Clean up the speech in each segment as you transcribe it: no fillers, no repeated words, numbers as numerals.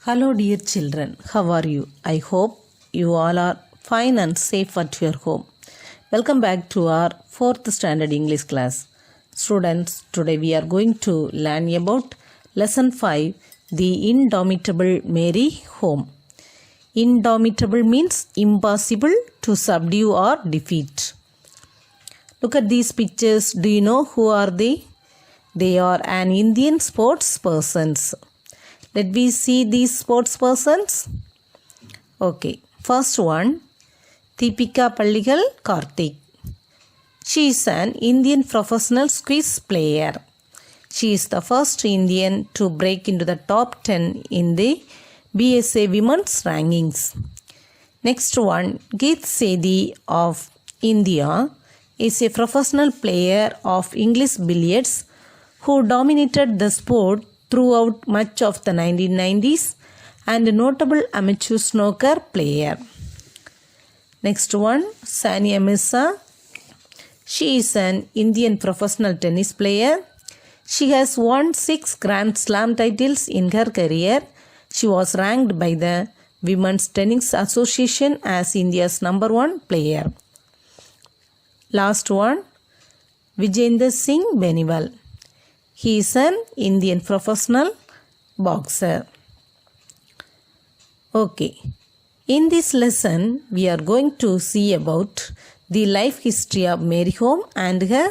Hello dear children, how are you? I hope you all are fine and safe at your home. Welcome back to our 4th standard English class. Students, today we are going to learn about lesson 5, The Indomitable Mary Home. Indomitable means impossible to subdue or defeat. Look at these pictures. Do you know who are they? They are an Indian sports persons. Let me see these sports persons. Okay, first one, Deepika Palligal Karthik. She is an Indian professional quiz player. She is the first Indian to break into the top 10 in the BSA Women's rankings. Next one, Geet Sethi of India is a professional player of English billiards who dominated the sport throughout much of the 1990s and a notable amateur snooker player. Next one, Sania Mirza. She is an Indian professional tennis player. She has won 6 Grand Slam titles in her career. She was ranked by the Women's Tennis Association as India's number 1 player. Last one, Vijender Singh Beniwal. He is an Indian professional boxer. Okay, in this lesson we are going to see about the life history of Mary Kom and her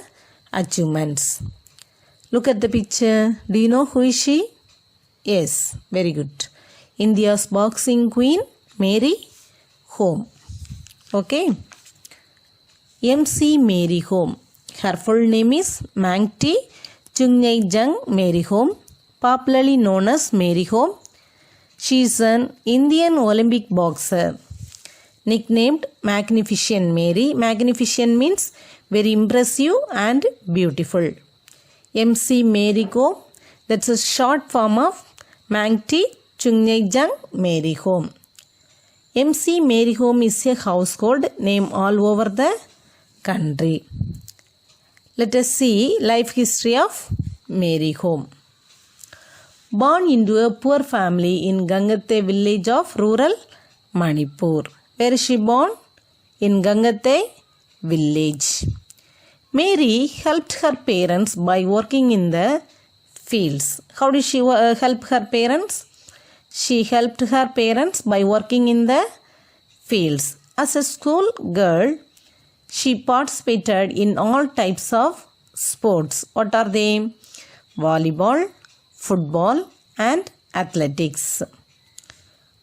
achievements. Look at the picture. Do you know who is she? Yes, very good. India's boxing queen, Mary Kom. Okay. MC Mary Kom. Her full name is Mangti Chungnyeejang Mary Kom, popularly known as Mary Kom. She is an Indian Olympic boxer. Nicknamed Magnificent Mary. Magnificent means very impressive and beautiful. MC Mary Kom, that's a short form of Mangti Chungnyeejang Mary Kom. MC Mary Kom is a household name all over the country. Let us see life history of Mary Kom. Born into a poor family in Gangate village of rural Manipur. Where is she born? In Gangate village. Mary helped her parents by working in the fields. How did she help her parents? She helped her parents by working in the fields. As a school girl, she participated in all types of sports. What are they? Volleyball, football and athletics.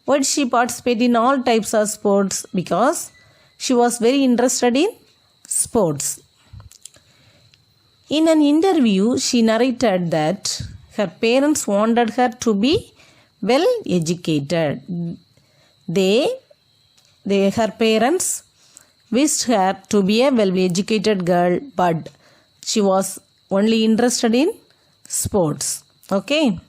Why did she participate in all types of sports? Because she was very interested in sports. In an interview, she narrated that her parents wanted her to be well educated. Her parents wished her to be a well-educated girl, but she was only interested in sports. Okay.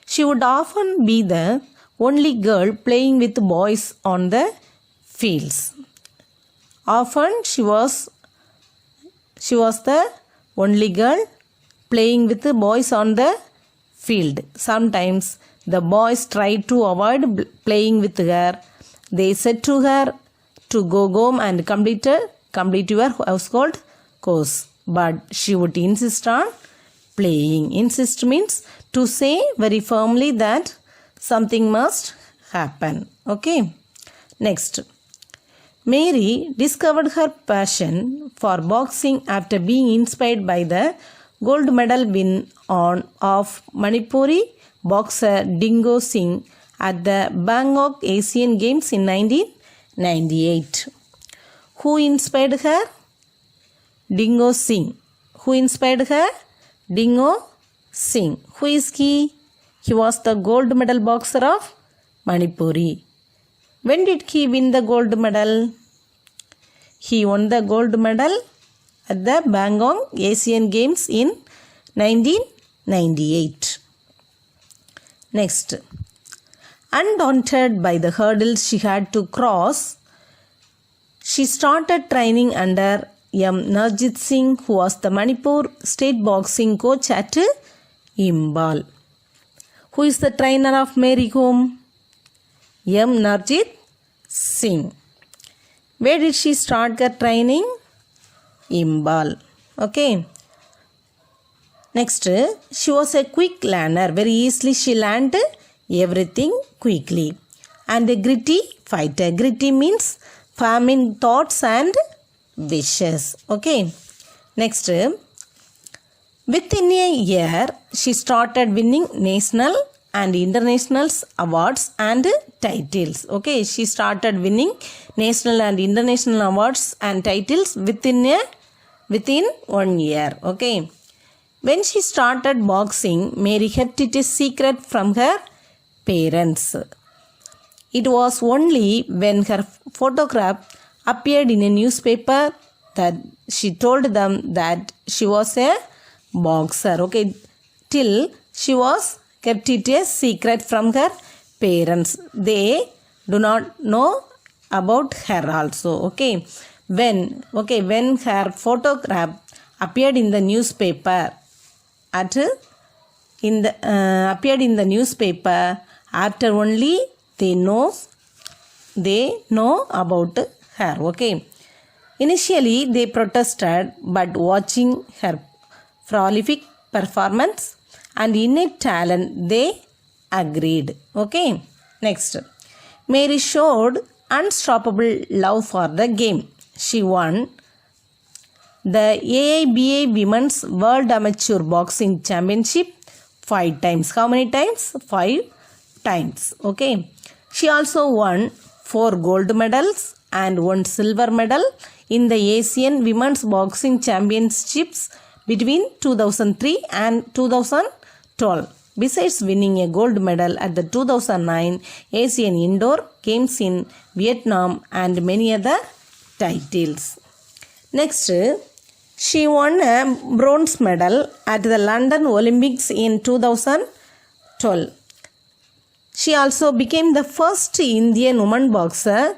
She would often be the only girl playing with boys on the fields. Often she was the only girl playing with the boys on the field. Sometimes the boys tried to avoid playing with her. They said to her to go home and complete your household course. But she would insist on playing. Insist means to say very firmly that something must happen. Okay. Next. Mary discovered her passion for boxing after being inspired by the gold medal win of Manipuri boxer Dingo Singh at the Bangkok Asian Games in 1998. Who inspired her? Dingo Singh. Who inspired her? Dingo Singh. Who is he? He was the gold medal boxer of Manipuri. When did he win the gold medal? He won the gold medal at the Bangkok Asian Games in 1998. Next. Undaunted by the hurdles she had to cross, she started training under M. Narjit Singh, who was the Manipur state boxing coach at Imphal. Who is the trainer of Mary Kom? M. Narjit Singh. Where did she start her training? Imbal. Okay. Next, she was a quick learner. Very easily she learned everything quickly. And a gritty fighter. Gritty means firm in thoughts and wishes. Okay. Next, within a year, she started winning national and international awards and titles. Okay, she started winning national and international awards and titles within 1 year. Okay. When she started boxing, Mary kept it a secret from her parents. It was only when her photograph appeared in a newspaper that she told them that she was a boxer. Okay, till she was kept it a secret from her parents. They do not know about her also. Okay, when her photograph appeared in the newspaper, appeared in the newspaper, after only they know about her. Okay. Initially they protested, but watching her prolific performance and innate talent, they agreed. Okay. Next, Mary showed unstoppable love for the game. She won the AIBA Women's World Amateur Boxing Championship 5 times. How many times? 5 times. Okay. She also won 4 gold medals and 1 silver medal in the Asian Women's Boxing Championships between 2003 and 2012. Besides winning a gold medal at the 2009 Asian Indoor Games in Vietnam and many other titles. Next, she won a bronze medal at the London Olympics in 2012. She also became the first Indian woman boxer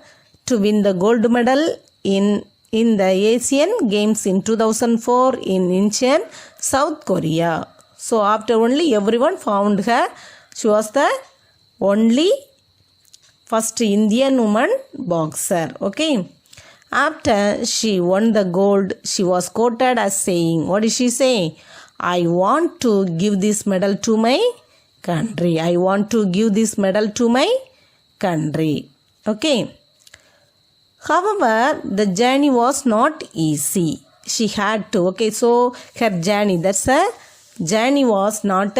to win the gold medal in the Asian Games in 2004 in Incheon, South Korea. So after only everyone found her, she was the only first Indian woman boxer. Okay. After she won the gold, she was quoted as saying, what did she say? I want to give this medal to my country. I want to give this medal to my country. Okay. However, the journey was not easy. She had to, okay, so her journey, that's a journey was not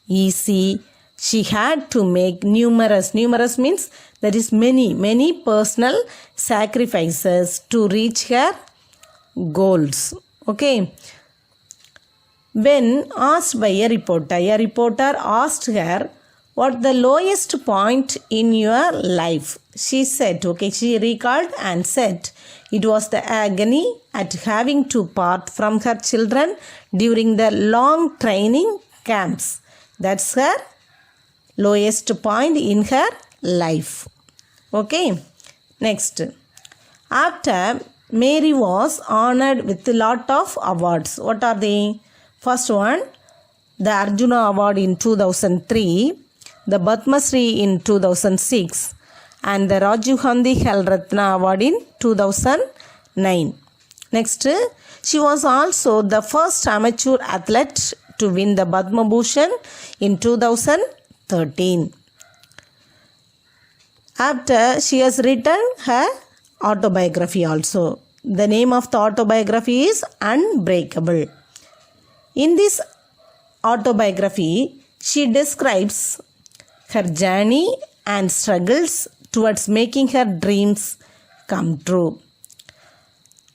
easy. She had to make numerous means there is many personal sacrifices to reach her goals. Okay. When asked by a reporter asked her, what the lowest point in your life? She said, okay, she recalled and said, it was the agony at having to part from her children during the long training camps. That's her lowest point in her life. Okay. Next. After, Mary was honored with a lot of awards. What are they? First one, the Arjuna Award in 2003, the Padma Shri in 2006, and the Rajiv Gandhi Khel Ratna Award in 2009. Next, she was also the first amateur athlete to win the Padma Bhushan in 2013. After, she has written her autobiography also. The name of the autobiography is Unbreakable. In this autobiography, she describes her journey and struggles towards making her dreams come true.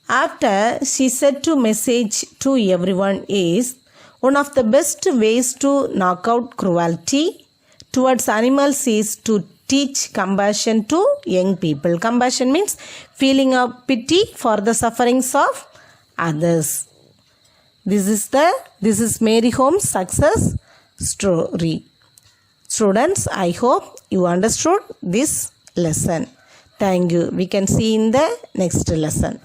After, she said to message to everyone is, one of the best ways to knock out cruelty towards animals is to teach compassion to young people. Compassion means feeling of pity for the sufferings of others. This is Mary Holmes' success story. Students, I hope you understood this lesson. Thank you. We can see in the next lesson.